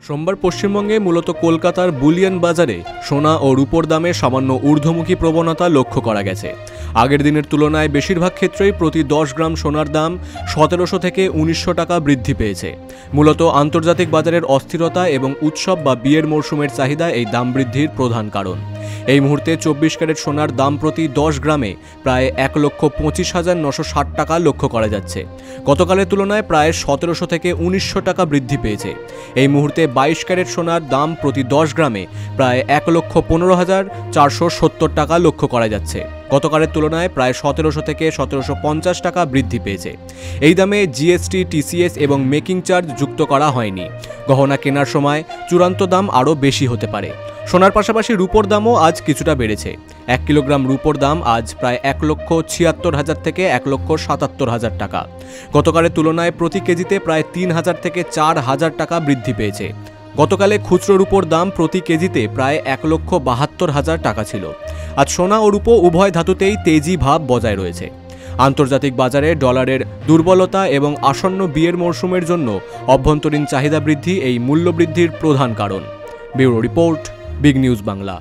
সোমবার পশ্চিমবঙ্গে মূলত কলকাতার বুলিয়ান বাজারে সোনা ও রূপোর দামে সামান্য ঊর্ধ্বমুখী প্রবণতা লক্ষ্য করা গেছে। আগের দিনের তুলনায় বেশিরভাগ ক্ষেত্রেই প্রতি 10 গ্রাম সোনার দাম 1700 থেকে 1900 টাকা বৃদ্ধি পেয়েছে। মূলত আন্তর্জাতিক বাজারের অস্থিরতা এবং উৎসব বা বিয়ের মরশুমের চাহিদা এই দাম বৃদ্ধির প্রধান কারণ। এই মুহূর্তে 24 ক্যারেট সোনার দাম প্রতি 10 গ্রামে প্রায় 1,25,960 টাকা লক্ষ্য করা যাচ্ছে। গতকালের তুলনায় প্রায় 1700 থেকে 1900 টাকা বৃদ্ধি পেয়েছে। এই মুহূর্তে 22 ক্যারেট সোনার দাম প্রতি 10 গ্রামে প্রায় 1,15,470 টাকা লক্ষ্য করা যাচ্ছে। গতকালের তুলনায় প্রায় 1700 থেকে 1750 টাকা বৃদ্ধি পেয়েছে। এই দামে জিএসটি, টিসিএস এবং মেকিং চার্জ যুক্ত করা হয়নি। গহনা কেনার সময় চূড়ান্ত দাম আরও বেশি হতে পারে। সোনার পাশাপাশি রূপোর দামও আজ কিছুটা বেড়েছে। 1 কিলোগ্রাম রূপোর দাম আজ প্রায় 1,76,000 থেকে 1,77,000 টাকা। গতকালের তুলনায় প্রতি কেজিতে প্রায় 3,000 থেকে 4,000 টাকা বৃদ্ধি পেয়েছে। গতকালে খুচরো রূপোর দাম প্রতি কেজিতে প্রায় 1,72,000 টাকা ছিল। আজ সোনা ও রূপো উভয় ধাতুতেই তেজি ভাব বজায় রয়েছে। আন্তর্জাতিক বাজারে ডলারের দুর্বলতা এবং আসন্ন বিয়ের মরশুমের জন্য অভ্যন্তরীণ চাহিদা বৃদ্ধি এই মূল্যবৃদ্ধির প্রধান কারণ। Bureau report, big news Bangla.